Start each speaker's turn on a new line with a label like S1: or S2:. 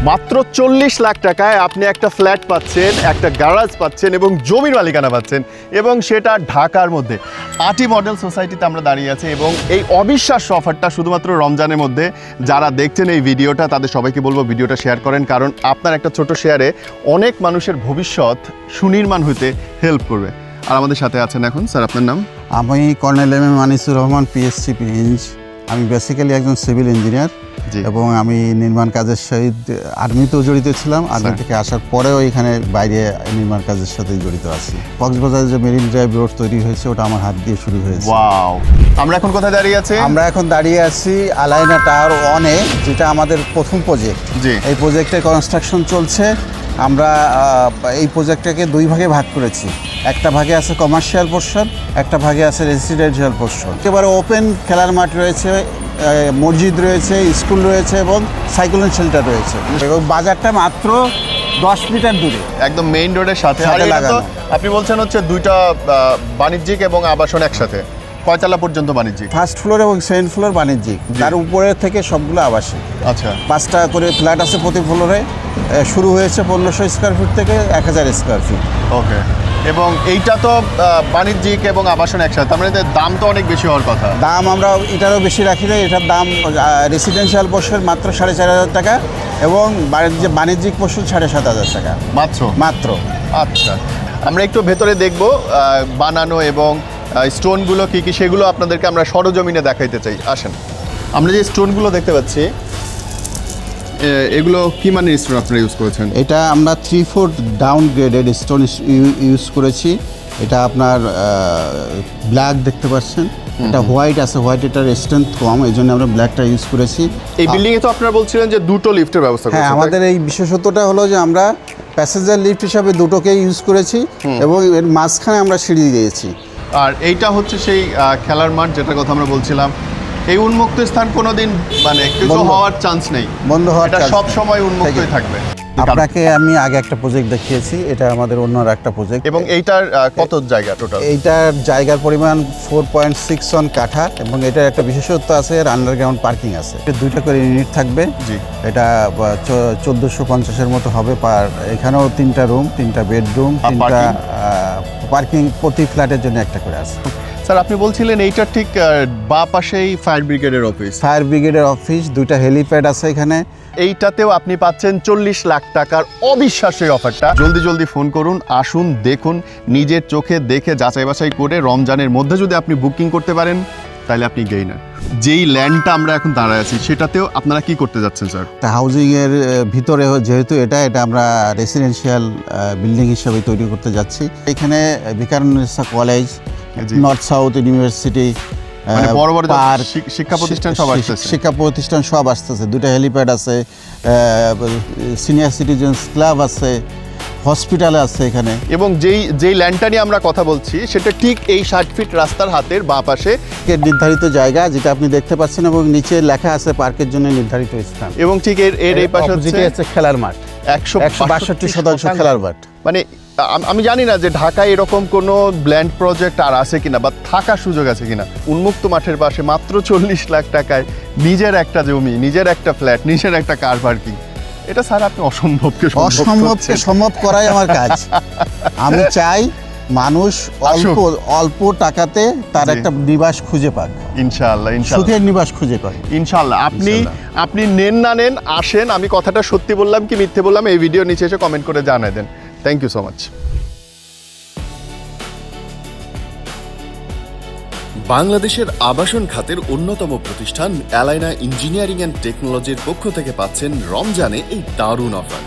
S1: মাত্র 40 লাখ টাকায় আপনি একটা ফ্ল্যাট পাচ্ছেন, একটা গ্যারাজ পাচ্ছেন এবং জমির মালিকানা পাচ্ছেন, এবং সেটা ঢাকার মধ্যে। আটি মডেল সোসাইটিতে আমরা দাঁড়িয়ে আছি এবং এই অবিশ্বাস্য অফারটা শুধুমাত্র রমজানের মধ্যে। যারা দেখছেন এই ভিডিওটা তাদের সবাইকে বলবো ভিডিওটা শেয়ার করেন, কারণ আপনার একটা ছোট শেয়ারে অনেক মানুষের ভবিষ্যৎ সুনির্মাণ হতে হেল্প করবে। আর আমাদের সাথে আছেন এখন স্যার, আপনার নাম?
S2: আমি colonel M M Manisur Rahman, PSC engg. আমি বেসিক্যালি একজন সিভিল ইঞ্জিনিয়ার এবং আমি নির্মাণ কাজের সহিত আর্মিতেও জড়িত ছিলাম। আর্মি থেকে আসার পরেও এখানে বাইরে নির্মাণ কাজের সাথে জড়িত আছি। কক্সবাজারে যে মেরিন ড্রাইভ রোড তৈরি হয়েছে ওটা আমার হাত দিয়ে শুরু হয়েছে।
S1: ওয়াও! আমরা এখন কোথায় দাঁড়িয়ে আছি?
S2: আমরা এখন দাঁড়িয়ে আছি আলাইনা টাওয়ার 1-এ, যেটা আমাদের প্রথম প্রজেক্ট।
S1: জি।
S2: এই প্রজেক্টের কনস্ট্রাকশন চলছে। আমরা এই প্রজেক্টটাকে দুই ভাগে ভাগ করেছি। একটা ভাগে আছে কমার্শিয়াল পোর্শন, একটা ভাগে আছে রেসিডেন্সিয়াল পোর্শন। একেবারে ওপেন খেলার মাঠ রয়েছে, মসজিদ রয়েছে, স্কুল রয়েছে এবং সাইক্লোন শেল্টার রয়েছে। এবং বাজারটা মাত্র 10 মিটার দূরে,
S1: একদম মেইন রোডের সাথে। আর এটা তো আপনি বলছেন হচ্ছে দুইটা বাণিজ্যিক এবং আবাসন একসাথে। কয়তলা পর্যন্ত বাণিজ্যিক?
S2: ফার্স্ট ফ্লোর এবং সেকেন্ড ফ্লোর বাণিজ্যিক, তার উপরের থেকে সবগুলো আবাসিক।
S1: আচ্ছা।
S2: 5টা করে ফ্ল্যাট আছে প্রতি ফ্লোরে। শুরু হয়েছে 1500 স্কোয়ার ফিট থেকে 1000 স্কোয়ার ফিট।
S1: ওকে। এবং এইটা তো বাণিজ্যিক এবং আবাসন একসাথে, তার মানে দাম তো অনেক বেশি হওয়ার কথা।
S2: দাম আমরা এটারও বেশি রাখি না। এটার দাম রেসিডেন্সিয়াল পোর্শন মাত্র 4500 টাকা এবং বাণিজ্যিক পোর্শন 7500 টাকা মাত্র।
S1: আচ্ছা, আমরা একটু ভেতরে দেখব বানানো এবং স্টোনগুলো কী কী সেগুলো আপনাদেরকে আমরা সরজমিনে দেখাইতে চাই। আসেন। আমরা যে স্টোনগুলো দেখতে পাচ্ছি, এগুলো কি মানের স্টোন আপনারা ইউজ করেছেন?
S2: এটা আমরা 3/4 ডাউন গ্রেডেড স্টোন ইউজ করেছি। এটা আপনার ব্ল্যাক দেখতে পাচ্ছেন, এটা হোয়াইট আছে, হোয়াইট এটার স্ট্রেংথ কম, এই জন্য আমরা ব্ল্যাকটা ইউজ করেছি।
S1: এই বিল্ডিংয়ে তো আপনারা বলছিলেন যে দুটো লিফটের ব্যবস্থা করেছেন।
S2: হ্যাঁ, আমাদের এই বিশেষত্বটা হলো যে আমরা প্যাসেঞ্জার লিফট হিসাবে দুটোকেই ইউজ করেছি এবং এর মাঝখানে আমরা সিঁড়ি দিয়েছি।
S1: আর এইটা হচ্ছে সেই খেলার মাঠ যেটার কথা আমরা বলছিলাম। এই উন্মুক্ত স্থান কোনোদিন মানে কিছু হওয়ার চান্স নেই,
S2: বন্ধ হওয়ার
S1: এটা সব সময় উন্মুক্তই থাকবে।
S2: আপনাকে আমি আগে একটা প্রজেক্ট দেখিয়েছি, এটা আমাদের অন্য একটা প্রজেক্ট।
S1: এবং এইটার কত জায়গা টোটাল?
S2: এইটার জায়গার পরিমাণ 4.61 কাঠা এবং এটার একটা বিশেষত্ব আছে, এর আন্ডারগ্রাউন্ড পার্কিং আছে। দুইটা করে ইউনিট থাকবে।
S1: জি।
S2: এটা 1450-এর মতো হবে পার। এখানেও 3টা রুম, 3টা বেডরুম, 3টা পার্কিং প্রতি ফ্ল্যাটের জন্য একটা করে আছে।
S1: স্যার, আপনি বলছিলেন এইটার ঠিক বাঁ পাশেই ফায়ার ব্রিগেডের অফিস।
S2: ফায়ার ব্রিগেডের অফিস, 2টা হেলিপ্যাড আছে এখানে।
S1: এইটাতেও আপনি পাচ্ছেন 40 লাখ টাকার অবিশ্বাস্য অফারটা। জলদি ফোন করুন, আসুন, দেখুন, নিজের চোখে দেখে যাচাই বাছাই করে রমজানের মধ্যে যদি আপনি বুকিং করতে পারেন তাহলে আপনি গেইনার। যেই ল্যান্ডটা আমরা এখন দাঁড়ায় আছি সেটাতেও আপনারা কি করতে যাচ্ছেন স্যার?
S2: হাউজিংয়ের ভিতরে যেহেতু এটা আমরা রেসিডেন্সিয়াল বিল্ডিং হিসাবে তৈরি করতে যাচ্ছি। এখানে Viqarunnisa college, north south university,
S1: বড় বড় শিক্ষা প্রতিষ্ঠান সব আসতেছে।
S2: 2টা হেলিপ্যাড আছে, সিনিয়র সিটিজেন্স ক্লাব আছে, হসপিটাল আছে এখানে।
S1: এবং যেই ল্যান্ডটা নিয়ে আমরা কথা বলছি সেটা ঠিক এই 60 ফিট রাস্তার হাতের বাঁ পাশে
S2: নির্ধারিত জায়গা, যেটা আপনি দেখতে পাচ্ছেন, এবং নিচে লেখা আছে পার্কের জন্য নির্ধারিত স্থান।
S1: এবং ঠিক এর এই পাশে হচ্ছে
S2: খেলার মাঠ, 162% খেলার মাঠ।
S1: মানে আমি জানি না যে ঢাকায় এরকম কোনো ল্যান্ড প্রজেক্ট আর আছে কিনা বা থাকার সুযোগ আছে কিনা। উন্মুক্ত মাঠের পাশে মাত্র 40 লাখ টাকায় নিজের একটা জমি, নিজের একটা ফ্ল্যাট, নিজের একটা কার পার্কিং। এটা স্যার আপনি অসম্ভবকে
S2: সম্ভব করাই আমার কাজ। আমি চাই মানুষ অল্প টাকাতে তার একটা নিবাস খুঁজে পাক।
S1: ইনশাআল্লাহ,
S2: সুখের নিবাস খুঁজে পাক
S1: ইনশাআল্লাহ। আপনি নেন না নেন, আসেন। আমি কথাটা সত্যি বললাম কি মিথ্যে বললাম এই ভিডিও নিচে এসে কমেন্ট করে জানাই দেন। Thank you so much.
S3: বাংলাদেশের আবাসন খাতের অন্যতম প্রতিষ্ঠান অ্যালাইনা ইঞ্জিনিয়ারিং অ্যান্ড টেকনোলজির পক্ষ থেকে পাচ্ছেন রমজানে এই দারুণ অফার।